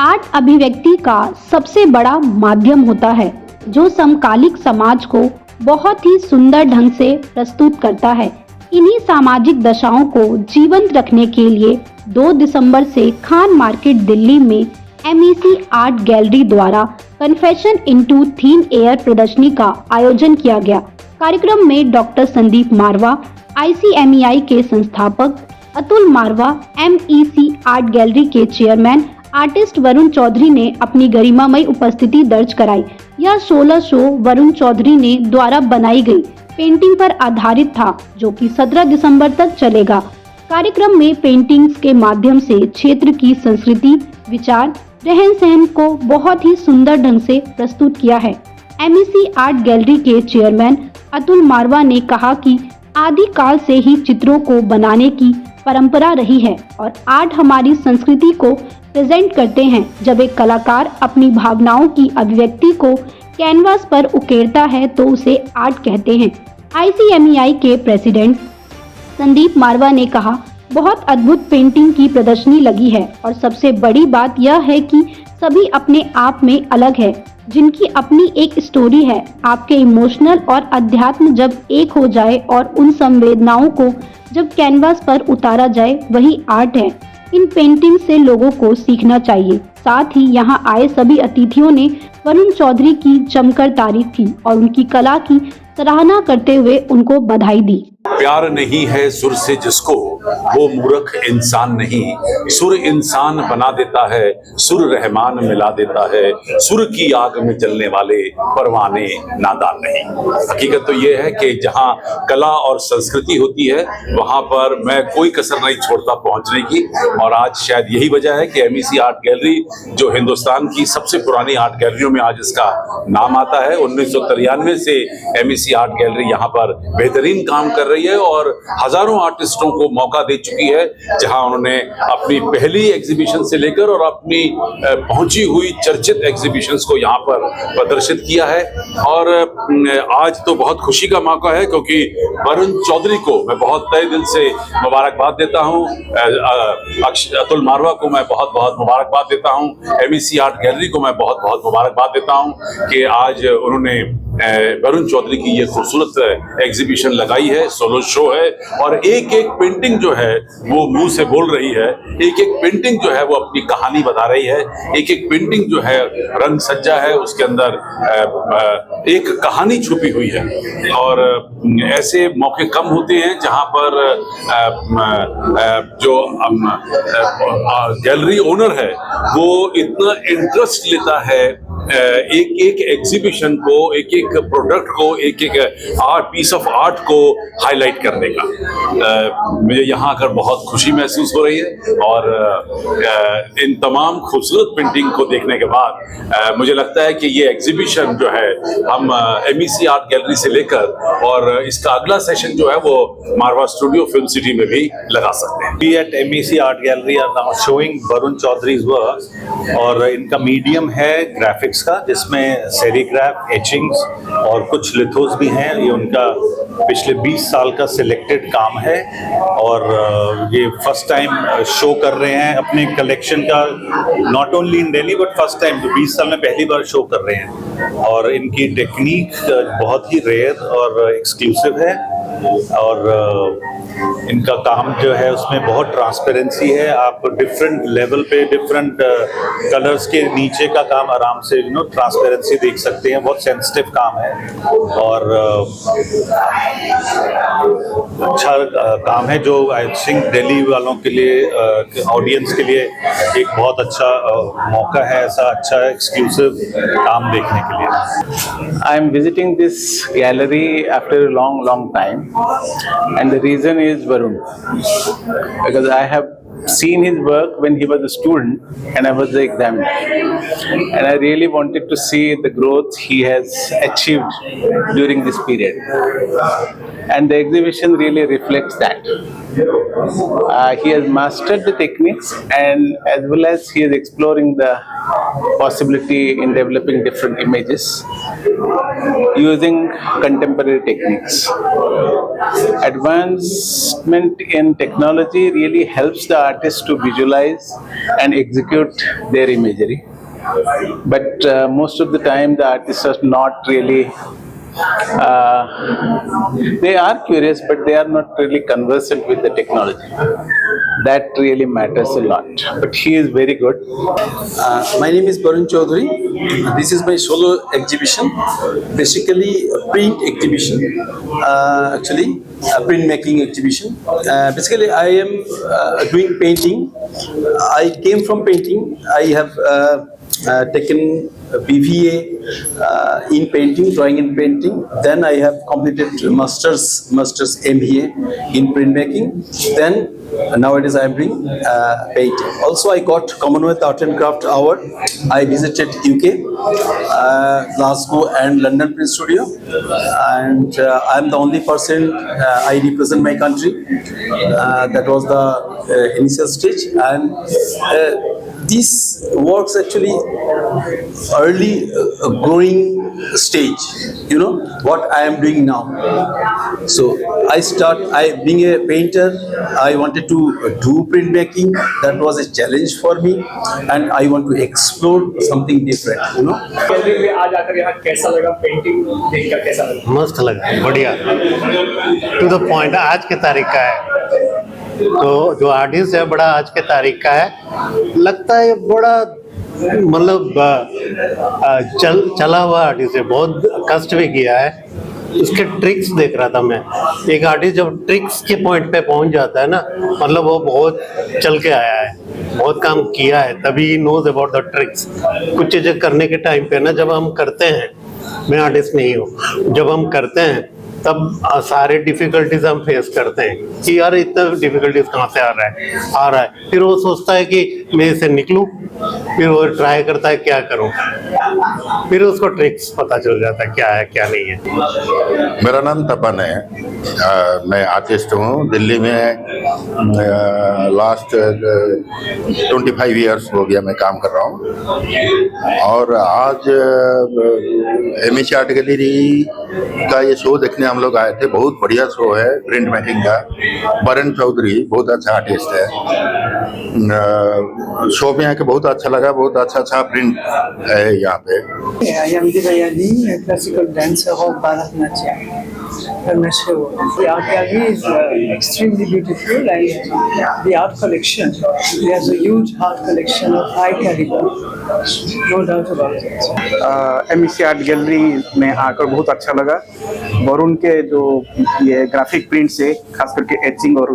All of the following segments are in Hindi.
आर्ट अभिव्यक्ति का सबसे बड़ा माध्यम होता है जो समकालिक समाज को बहुत ही सुंदर ढंग से प्रस्तुत करता है। इन्हीं सामाजिक दशाओं को जीवंत रखने के लिए 2 दिसंबर से खान मार्केट दिल्ली में MEC आर्ट गैलरी द्वारा कन्फेशन इनटू थिन एयर प्रदर्शनी का आयोजन किया गया। कार्यक्रम में डॉक्टर संदीप मारवा, ICMEI के संस्थापक अतुल मारवा, MEC आर्ट गैलरी के चेयरमैन आर्टिस्ट वरुण चौधरी ने अपनी गरिमामयी उपस्थिति दर्ज कराई। यह 16 शो वरुण चौधरी ने द्वारा बनाई गई पेंटिंग पर आधारित था, जो कि 17 दिसंबर तक चलेगा। कार्यक्रम में पेंटिंग्स के माध्यम से क्षेत्र की संस्कृति, विचार, रहन सहन को बहुत ही सुंदर ढंग से प्रस्तुत किया है। MEC आर्ट गैलरी के चेयरमैन अतुल मारवा ने कहा कि आदिकाल से ही चित्रों को बनाने की परंपरा रही है और आर्ट हमारी संस्कृति को प्रेजेंट करते हैं। जब एक कलाकार अपनी भावनाओं की अभिव्यक्ति को कैनवास पर उकेरता है तो उसे आर्ट कहते हैं। ICMEI के प्रेसिडेंट संदीप मारवा ने कहा, बहुत अद्भुत पेंटिंग की प्रदर्शनी लगी है और सबसे बड़ी बात यह है कि सभी अपने आप में अलग है, जिनकी अपनी एक स्टोरी है। आपके इमोशनल और अध्यात्म जब एक हो जाए और उन संवेदनाओं को जब कैनवास पर उतारा जाए, वही आर्ट है। इन पेंटिंग से लोगों को सीखना चाहिए। साथ ही यहाँ आए सभी अतिथियों ने वरुण चौधरी की जमकर तारीफ की और उनकी कला की सराहना करते हुए उनको बधाई दी। प्यार नहीं है सुर से जिसको, वो मूर्ख इंसान नहीं। सुर इंसान बना देता है, सुर रहमान मिला देता है। सुर की आग में जलने वाले परवाने नादान नहीं। हकीकत तो ये है कि जहाँ कला और संस्कृति होती है वहाँ पर मैं कोई कसर नहीं छोड़ता पहुँचने की। और आज शायद यही वजह है कि MEC आर्ट गैलरी, जो हिंदुस्तान की सबसे पुरानी आर्ट गैलरियों में आज इसका नाम आता है, 1993 से MEC आर्ट गैलरी यहाँ पर बेहतरीन काम कर रही है और हजारों आर्टिस्टों को मौका दे चुकी है, जहां उन्होंने अपनी पहली एग्जीबिशन से लेकर और अपनी पहुंची हुई चर्चित एग्जीबिशंस को यहां पर प्रदर्शित किया है। और आज तो बहुत खुशी का मौका है क्योंकि वरुण चौधरी को मैं बहुत तहे दिल से मुबारकबाद देता हूं, अतुल मारवा को मैं बहुत बहुत मुबारकबाद देता हूं, MEC आर्ट गैलरी को मैं बहुत बहुत मुबारकबाद देता हूं कि आज उन्होंने वरुण चौधरी की ये खूबसूरत एग्जीबिशन लगाई है। 16 शो है और एक एक पेंटिंग जो है वो मुंह से बोल रही है, एक एक पेंटिंग जो है वो अपनी कहानी बता रही है, एक एक पेंटिंग जो है रंग सज्जा है, उसके अंदर एक कहानी छुपी हुई है। और ऐसे मौके कम होते हैं जहां पर जो गैलरी ओनर है वो इतना इंटरेस्ट लेता है एक एक एग्जीबिशन को, एक एक प्रोडक्ट को, एक एक पीस ऑफ आर्ट को हाईलाइट करने का। मुझे यहाँ आकर बहुत खुशी महसूस हो रही है और इन तमाम खूबसूरत पेंटिंग को देखने के बाद मुझे लगता है कि ये एग्जीबिशन जो है हम MEC आर्ट गैलरी से लेकर और इसका अगला सेशन जो है वो मारवा स्टूडियो फिल्म सिटी में भी लगा सकते हैं। We at MEC art gallery are now showing Varun Chaudhary's work और इनका मीडियम है ग्राफिक्स का, जिसमें सेरीग्राफ, एचिंग्स और कुछ लिथोस भी हैं। ये उनका पिछले 20 साल का सिलेक्टेड काम है और ये फर्स्ट टाइम शो कर रहे हैं अपने कलेक्शन का, not only in Delhi but first time, तो 20 साल में पहली बार शो कर रहे हैं। और इनकी टेक्निक बहुत ही रेयर और एक्सक्लूसिव है और इनका काम जो है उसमें बहुत ट्रांसपेरेंसी है। आप डिफरेंट लेवल पे डिफरेंट कलर्स के नीचे का काम आराम से ट्रांसपेरेंसी देख सकते हैं। बहुत सेंसिटिव काम है और अच्छा काम है, जो आई थिंक दिल्ली वालों के लिए, ऑडियंस के लिए एक बहुत अच्छा मौका है ऐसा अच्छा एक्सक्लूसिव काम देखने के लिए। I am visiting this gallery after a long time, and the reason is Varun, because I have seen his work when he was a student and I was the examiner, and I really wanted to see the growth he has achieved during this period, and the exhibition really reflects that. He has mastered the techniques and as well as he is exploring the possibility in developing different images using contemporary techniques. Advancement in technology really helps the artists to visualize and execute their imagery. But most of the time, the artists are not really. They are curious, but they are not really conversant with the technology. That really matters a lot. But he is very good. My name is Barun Chaudhary. This is my solo exhibition, basically a print exhibition, actually a printmaking exhibition. Basically, I am doing painting. I came from painting. I have taken BVA in painting, drawing and painting. Then I have completed master's MBA in printmaking. Then nowadays I am doing painting. Also, I got Commonwealth Art and Craft Award. I visited UK, Glasgow and London Print Studio, and I am the only person. I represent my country. That was the initial stage, and these works actually early growing stage, you know what I am doing now. So being a painter, I wanted to do printmaking. That was a challenge for me, and I want to explore something different, you know. Gallery में आज आकर यहाँ कैसा लगा, पेंटिंग देखकर कैसा लगा? मस्त लगा, बढ़िया, टू द पॉइंट, आज के तारीख का है। तो जो आर्टिस्ट है बड़ा आज के तारीख का है, लगता है बड़ा मतलब चला हुआ आर्टिस्ट है, बहुत कष्ट भी किया है। उसके ट्रिक्स देख रहा था मैं। एक आर्टिस्ट जब ट्रिक्स के पॉइंट पे पहुंच जाता है ना, मतलब वो बहुत चल के आया है, बहुत काम किया है, तभी नोज अबाउट द ट्रिक्स। कुछ चीज़ें करने के टाइम पे ना, जब हम करते हैं, मैं आर्टिस्ट नहीं हूँ, जब हम करते हैं तब सारे डिफिकल्टीज हम फेस करते हैं कि यार इतना डिफिकल्टीज कहाँ से आ रहा है। फिर वो सोचता है कि मैं इससे निकलूं, फिर वो ट्राई करता है क्या करूं, फिर उसको ट्रिक्स पता चल जाता है क्या है क्या नहीं है। मेरा नाम तपन है। मैं आर्टिस्ट हूँ। दिल्ली में लास्ट 25 इयर्स हो गया मैं काम कर रहा हूँ। और आज एमएसी आर्ट गैलरी का ये शो देखने हम लोग आए थे। बहुत बढ़िया शो है प्रिंट मेकिंग का। बरुण चौधरी बहुत अच्छा आर्टिस्ट है। शो में आके बहुत अच्छा लगा। बहुत अच्छा प्रिंट है यहाँ पे। Yamdi Bayani, a classical dancer of Bharatanatyam. The art gallery is extremely beautiful, and the art collection, there's a huge art collection of high caliber, no doubt about it. MAC art gallery में आकर बहुत अच्छा लगा। वरुण के जो ये ग्राफिक प्रिंट्स है, खास करके एचिंग और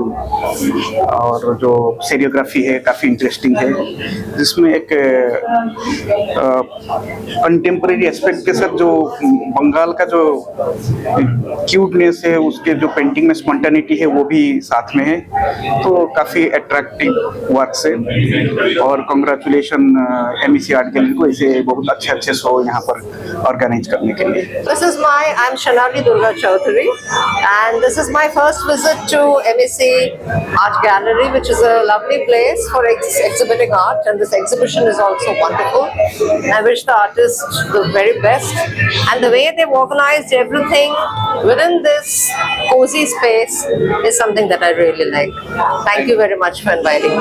जो सेरियोग्राफी है, काफ़ी इंटरेस्टिंग है, जिसमें एक कंटेम्प्रेरी एस्पेक्ट के साथ जो बंगाल का जो क्यूटनेस है, उसके जो पेंटिंग में स्पॉन्टेनिटी है, वो भी साथ में है। तो काफ़ी अट्रैक्टिव वर्क्स है। और कंग्रेचुलेशन एमएसी आर्ट गैलरी को ऐसे बहुत अच्छे शो यहाँ पर ऑर्गेनाइज करने के लिए। I'm Shanali Durga Chaudhary, and this is my first visit to MEC Art Gallery, which is a lovely place for exhibiting art, and this exhibition is also wonderful. I wish the artists the very best, and the way they've organized everything within this cozy space is something that I really like. Thank you very much for inviting me.